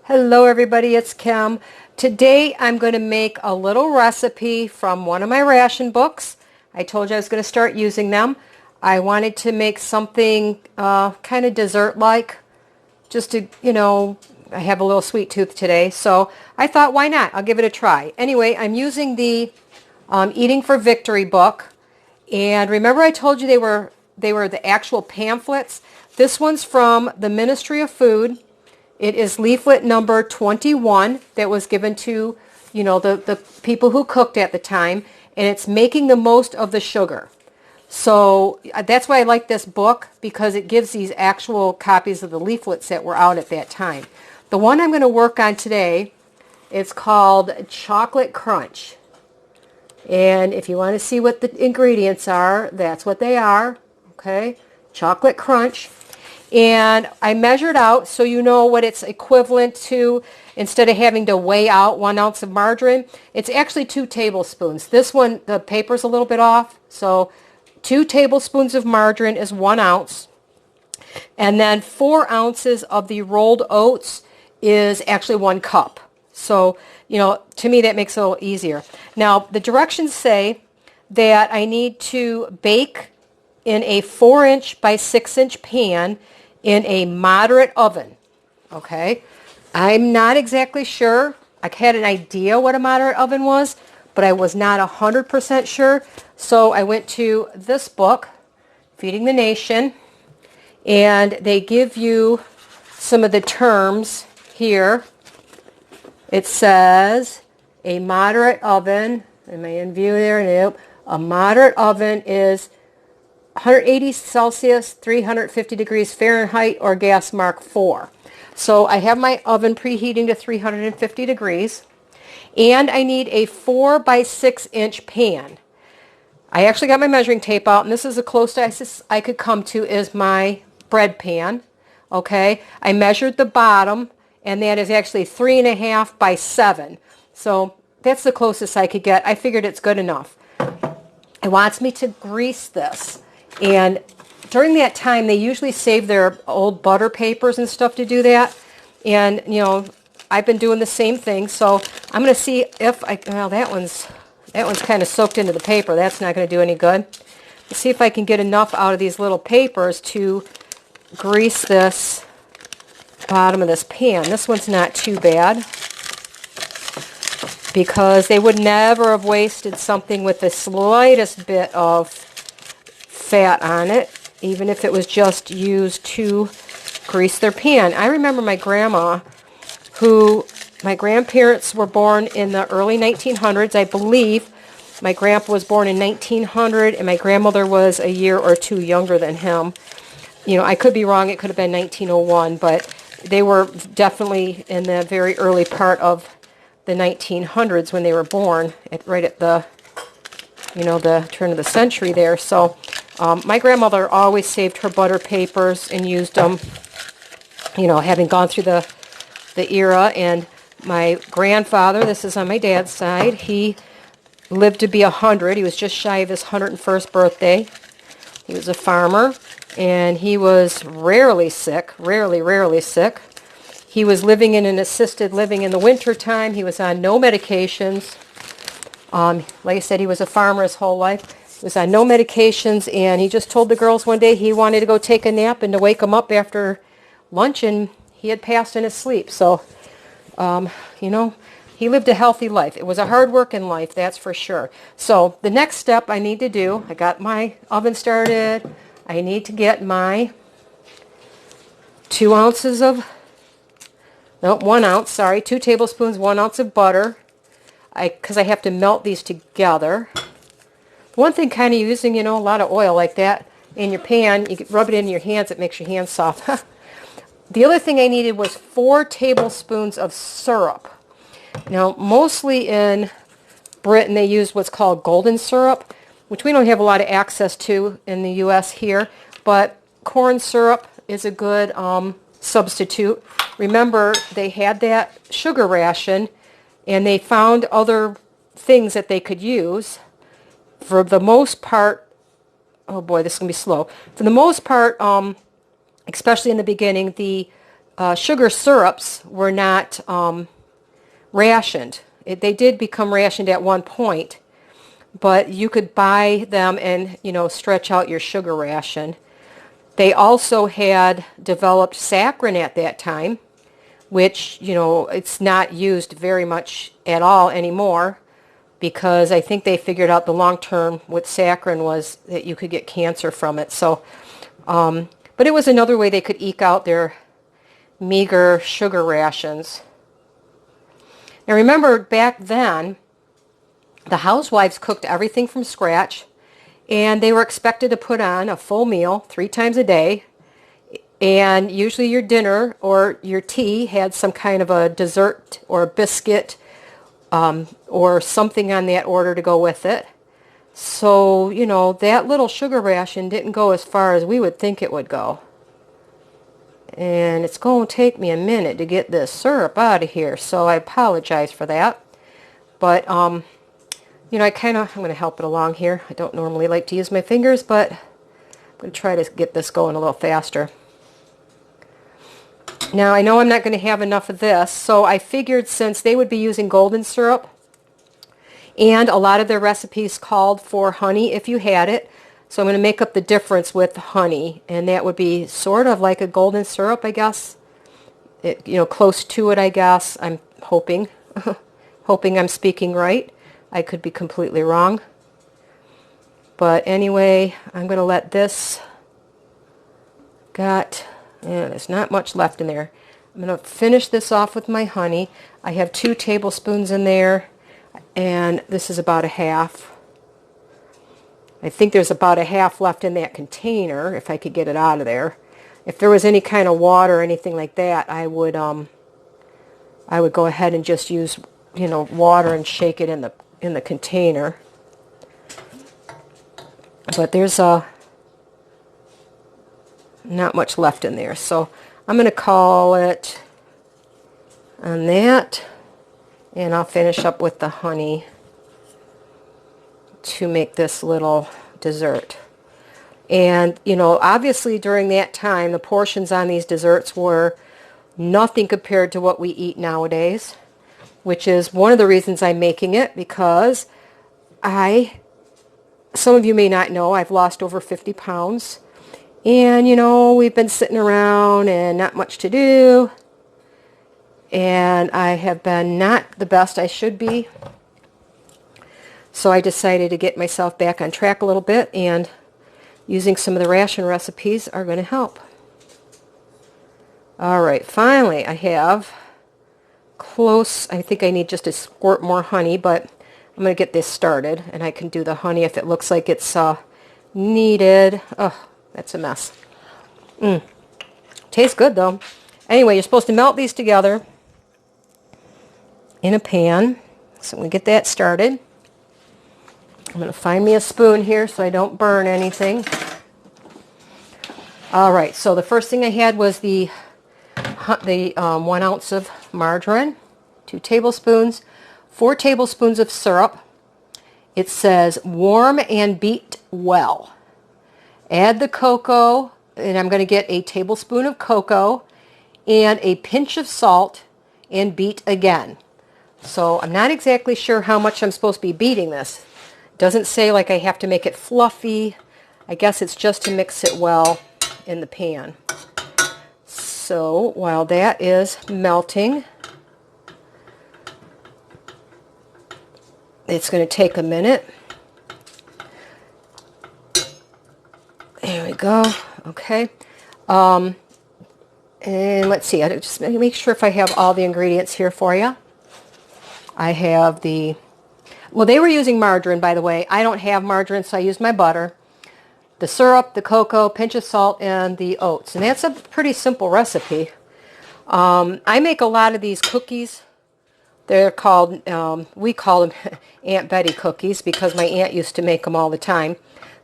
Hello everybody, it's Kim. Today I'm going to make a little recipe from one of my ration books. I told you I was going to start using them. I wanted to make something kind of dessert-like, just to, I have a little sweet tooth today, so I thought, why not? I'll give it a try. Anyway, I'm using the Eating for Victory book, and remember I told you they were the actual pamphlets? This one's from the Ministry of Food. It is leaflet number 21 that was given to, the people who cooked at the time, and it's making the most of the sugar. So that's why I like this book, because it gives these actual copies of the leaflets that were out at that time. The one I'm going to work on today is called Chocolate Crunch. And if you want to see what the ingredients are, that's what they are. Okay, Chocolate Crunch. And I measured out so you know what it's equivalent to. Instead of having to weigh out 1 ounce of margarine, it's actually 2 tablespoons. This one, the paper's a little bit off, so 2 tablespoons of margarine is 1 ounce. And then 4 ounces of the rolled oats is actually 1 cup. So, to me that makes it a little easier. Now, the directions say that I need to bake in a 4-inch by 6-inch pan in a moderate oven. Okay, I'm not exactly sure. I had an idea what a moderate oven was, but I was not 100% sure. So I went to this book, Feeding the Nation, and they give you some of the terms here. It says a moderate oven. Am I in view there? Nope. A moderate oven is 180 Celsius, 350 degrees Fahrenheit, or gas mark 4. So I have my oven preheating to 350 degrees, and I need a 4 by 6 inch pan. I actually got my measuring tape out, and this is the closest I could come to is my bread pan. Okay, I measured the bottom, and that is actually 3.5 by 7. So that's the closest I could get. I figured it's good enough. It wants me to grease this. And during that time, they usually save their old butter papers and stuff to do that. And, I've been doing the same thing. So I'm going to see if that one's kind of soaked into the paper. That's not going to do any good. Let's see if I can get enough out of these little papers to grease this bottom of this pan. This one's not too bad, because they would never have wasted something with the slightest bit of fat on it, even if it was just used to grease their pan. I remember my grandma, my grandparents were born in the early 1900s. I believe my grandpa was born in 1900, and my grandmother was a year or two younger than him. I could be wrong. It could have been 1901, but they were definitely in the very early part of the 1900s when they were born, right at the the turn of the century there. So my grandmother always saved her butter papers and used them, having gone through the era. And my grandfather, this is on my dad's side, he lived to be 100. He was just shy of his 101st birthday. He was a farmer, and he was rarely sick, rarely sick. He was living in an assisted living in the winter time. He was on no medications. Like I said, he was a farmer his whole life. He was on no medications, and he just told the girls one day he wanted to go take a nap and to wake them up after lunch, and he had passed in his sleep. So, he lived a healthy life. It was a hard working life, that's for sure. So the next step I need to do, I got my oven started. I need to get my 2 ounces of, no, 1 ounce, sorry, 2 tablespoons, 1 ounce of butter. Because I have to melt these together. One thing, kind of using, a lot of oil like that in your pan, you can rub it in your hands, it makes your hands soft. The other thing I needed was 4 tablespoons of syrup. Now, mostly in Britain, they use what's called golden syrup, which we don't have a lot of access to in the U.S. here, but corn syrup is a good substitute. Remember, they had that sugar ration, and they found other things that they could use. For the most part, oh boy, this is going to be slow. For the most part, especially in the beginning, the sugar syrups were not rationed. They did become rationed at one point, but you could buy them and, stretch out your sugar ration. They also had developed saccharin at that time, which, it's not used very much at all anymore, because I think they figured out the long term with saccharin was that you could get cancer from it. So, but it was another way they could eke out their meager sugar rations. Now remember, back then, the housewives cooked everything from scratch, and they were expected to put on a full meal 3 times a day, and usually your dinner or your tea had some kind of a dessert or a biscuit or something on that order to go with it. So, that little sugar ration didn't go as far as we would think it would go. And it's going to take me a minute to get this syrup out of here, so I apologize for that. But, I'm going to help it along here. I don't normally like to use my fingers, but I'm going to try to get this going a little faster. Now, I know I'm not going to have enough of this, so I figured since they would be using golden syrup, and a lot of their recipes called for honey if you had it, so I'm going to make up the difference with honey, and that would be sort of like a golden syrup, I guess. Close to it, I guess. I'm hoping. Hoping I'm speaking right. I could be completely wrong. But anyway, I'm going to let this... there's not much left in there. I'm going to finish this off with my honey. I have 2 tablespoons in there, and this is about a half. I think there's about a half left in that container, if I could get it out of there. If there was any kind of water or anything like that, I would go ahead and just use, water and shake it in the container. But there's not much left in there, so I'm going to call it on that, and I'll finish up with the honey to make this little dessert. And obviously during that time the portions on these desserts were nothing compared to what we eat nowadays, which is one of the reasons I'm making it, because some of you may not know, I've lost over 50 pounds. And, we've been sitting around and not much to do. And I have been not the best I should be. So I decided to get myself back on track a little bit, and using some of the ration recipes are going to help. Alright, finally I have I think I need just a squirt more honey, but I'm going to get this started, and I can do the honey if it looks like it's needed. Oh, that's a mess. Tastes good though. Anyway, you're supposed to melt these together in a pan. So I'm going to get that started. I'm going to find me a spoon here so I don't burn anything. Alright, so the first thing I had was the 1 ounce of margarine, 2 tablespoons, 4 tablespoons of syrup. It says warm and beat well. Add the cocoa, and I'm going to get a tablespoon of cocoa and a pinch of salt, and beat again. So I'm not exactly sure how much I'm supposed to be beating this. It doesn't say like I have to make it fluffy. I guess it's just to mix it well in the pan. So while that is melting, it's going to take a minute. There we go. Okay. And let's see. I just make sure if I have all the ingredients here for you. I have well, they were using margarine, by the way. I don't have margarine, so I used my butter. The syrup, the cocoa, pinch of salt, and the oats. And that's a pretty simple recipe. I make a lot of these cookies. They're called, we call them Aunt Betty cookies because my aunt used to make them all the time.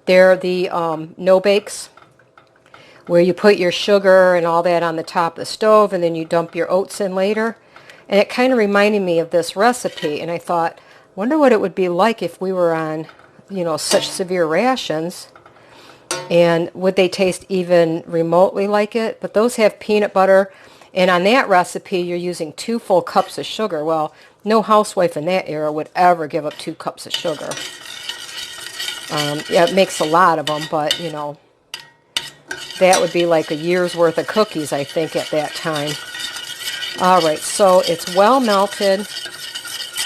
They're the no-bakes, where you put your sugar and all that on the top of the stove, and then you dump your oats in later. And it kind of reminded me of this recipe, and I thought, wonder what it would be like if we were on, such severe rations. And would they taste even remotely like it? But those have peanut butter And on that recipe, you're using 2 full cups of sugar. Well, no housewife in that era would ever give up 2 cups of sugar. Yeah, it makes a lot of them, but, you know, that would be like a year's worth of cookies, I think, at that time. All right, so it's well melted.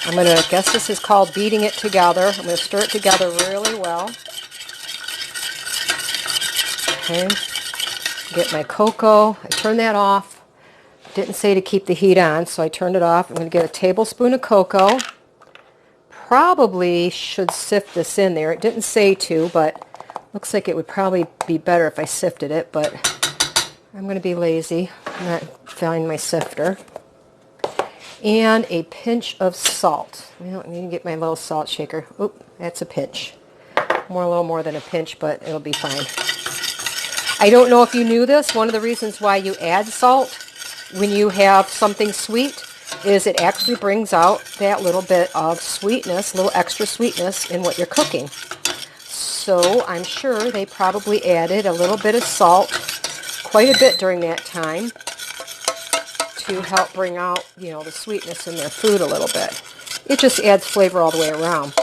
I'm going to, I guess this is called beating it together. I'm going to stir it together really well. Okay, get my cocoa. I turn that off. Didn't say to keep the heat on, so I turned it off. I'm going to get a tablespoon of cocoa. Probably should sift this in there. It didn't say to, but looks like it would probably be better if I sifted it, but I'm going to be lazy. I'm not filling my sifter. And a pinch of salt. I don't need to get my little salt shaker. Oop, that's a pinch. A little more than a pinch, but it'll be fine. I don't know if you knew this. One of the reasons why you add salt when you have something sweet is it actually brings out that little bit of sweetness, a little extra sweetness in what you're cooking. So I'm sure they probably added a little bit of salt, quite a bit during that time, to help bring out, you know, the sweetness in their food a little bit. It just adds flavor all the way around.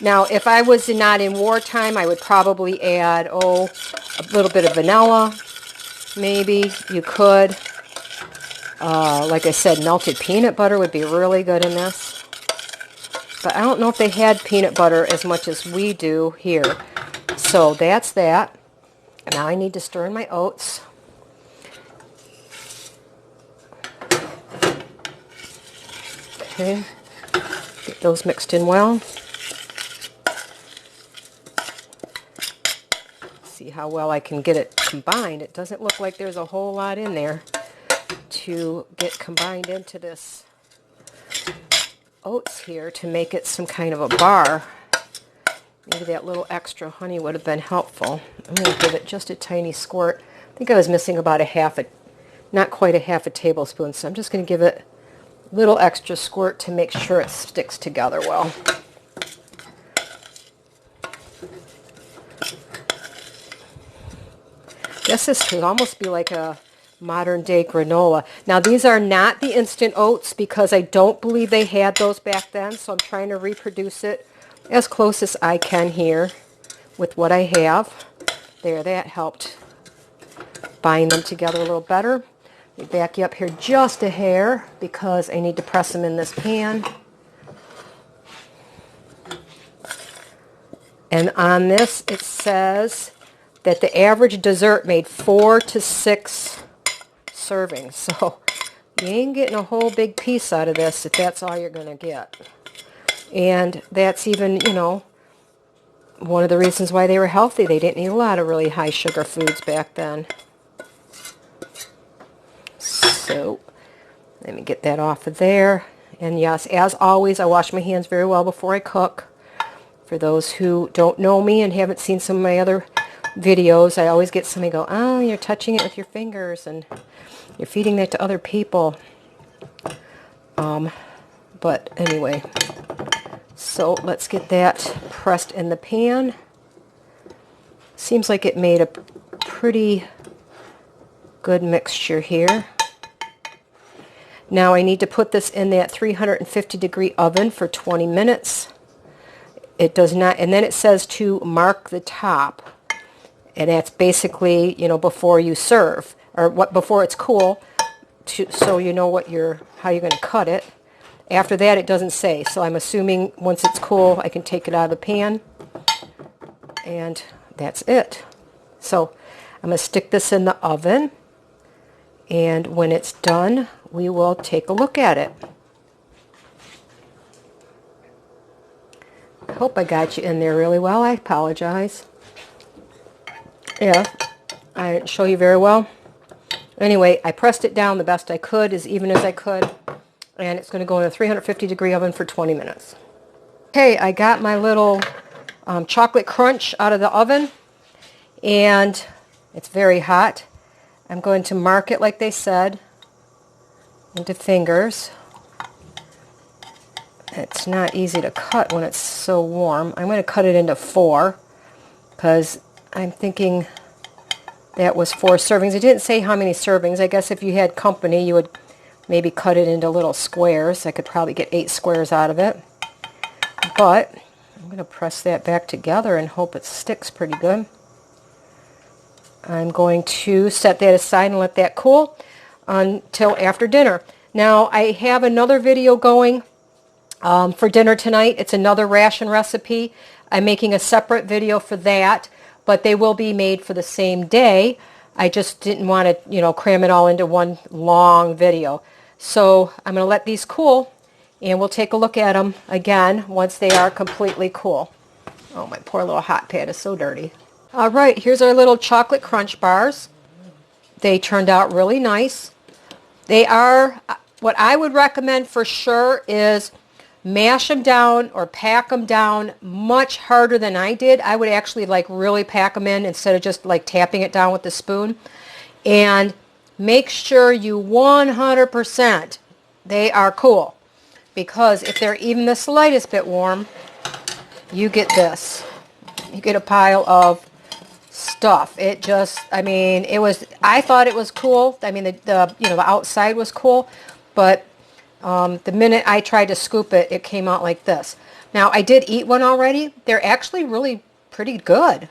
Now, if I was not in wartime, I would probably add, a little bit of vanilla. Maybe you could. Like I said, melted peanut butter would be really good in this. But I don't know if they had peanut butter as much as we do here. So that's that. Now I need to stir in my oats. Okay, get those mixed in well. See how well I can get it combined. It doesn't look like there's a whole lot in there to get combined into this oats here to make it some kind of a bar. Maybe that little extra honey would have been helpful. I'm going to give it just a tiny squirt. I think I was missing about not quite a half a tablespoon, so I'm just going to give it a little extra squirt to make sure it sticks together well. I guess this could almost be like a modern day granola. Now these are not the instant oats because I don't believe they had those back then, so I'm trying to reproduce it as close as I can here with what I have. There, that helped bind them together a little better. Let me back you up here just a hair because I need to press them in this pan. And on this it says that the average dessert made 4 to 6 servings. So you ain't getting a whole big piece out of this if that's all you're going to get. And that's even, you know, one of the reasons why they were healthy. They didn't eat a lot of really high sugar foods back then. So let me get that off of there. And yes, as always, I wash my hands very well before I cook. For those who don't know me and haven't seen some of my other videos, I always get somebody go, oh, you're touching it with your fingers and you're feeding that to other people. But anyway, so let's get that pressed in the pan. Seems like it made a pretty good mixture here. Now I need to put this in that 350 degree oven for 20 minutes. It does not, and then it says to mark the top. And that's basically, you know, before you serve, or before it's cool, so you know how you're going to cut it. After that, it doesn't say. So I'm assuming once it's cool, I can take it out of the pan, and that's it. So I'm going to stick this in the oven, and when it's done, we will take a look at it. I hope I got you in there really well. I apologize. Yeah, I didn't show you very well. Anyway, I pressed it down the best I could, as even as I could, and it's going to go in a 350 degree oven for 20 minutes. Okay, I got my little chocolate crunch out of the oven, and it's very hot. I'm going to mark it like they said into fingers. It's not easy to cut when it's so warm. I'm going to cut it into 4 because I'm thinking That was 4 servings. It didn't say how many servings. I guess if you had company, you would maybe cut it into little squares. I could probably get 8 squares out of it. But I'm going to press that back together and hope it sticks pretty good. I'm going to set that aside and let that cool until after dinner. Now, I have another video going for dinner tonight. It's another ration recipe. I'm making a separate video for that, but they will be made for the same day. I just didn't want to, cram it all into one long video. So I'm going to let these cool, and we'll take a look at them again once they are completely cool. Oh, my poor little hot pad is so dirty. All right, here's our little chocolate crunch bars. They turned out really nice. They are, what I would recommend for sure is mash them down or pack them down much harder than I did. I would actually really pack them in instead of just tapping it down with the spoon. And make sure you 100% they are cool, because if they're even the slightest bit warm, you get this. You get a pile of stuff. It just, I thought it was cool. The outside was cool, but the minute I tried to scoop it, it came out like this. Now, I did eat one already. They're actually really pretty good.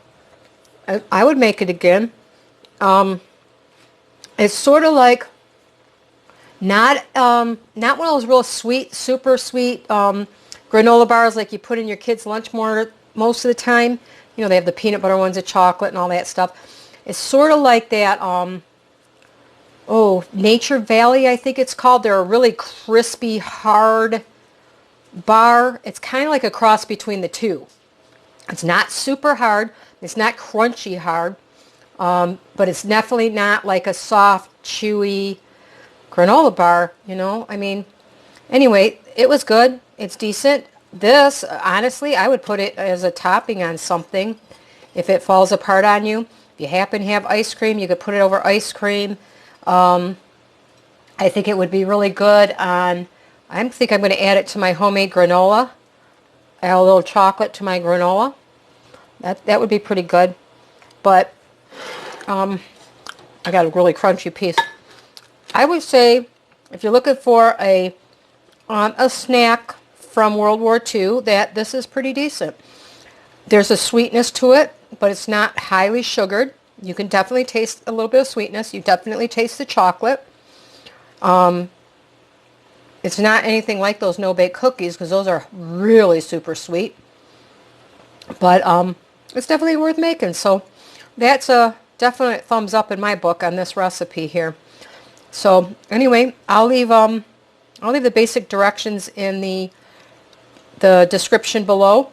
I would make it again. It's sort of like not one of those real sweet, super sweet granola bars like you put in your kids' lunch most of the time. They have the peanut butter ones with chocolate and all that stuff. It's sort of like that, Nature Valley, I think it's called. They're a really crispy, hard bar. It's kind of like a cross between the two. It's not super hard. It's not crunchy hard. But it's definitely not like a soft, chewy granola bar, Anyway, it was good. It's decent. This, honestly, I would put it as a topping on something if it falls apart on you. If you happen to have ice cream, you could put it over ice cream. I think it would be really good on, I think I'm going to add it to my homemade granola. Add a little chocolate to my granola. That would be pretty good. But I got a really crunchy piece. I would say if you're looking for a snack from World War II, that this is pretty decent. There's a sweetness to it, but it's not highly sugared. You can definitely taste a little bit of sweetness. You definitely taste the chocolate. It's not anything like those no-bake cookies, because those are really super sweet. But it's definitely worth making. So that's a definite thumbs up in my book on this recipe here. So anyway, I'll leave the basic directions in the description below.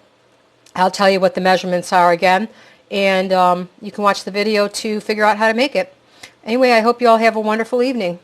I'll tell you what the measurements are again, and you can watch the video to figure out how to make it. Anyway, I hope you all have a wonderful evening.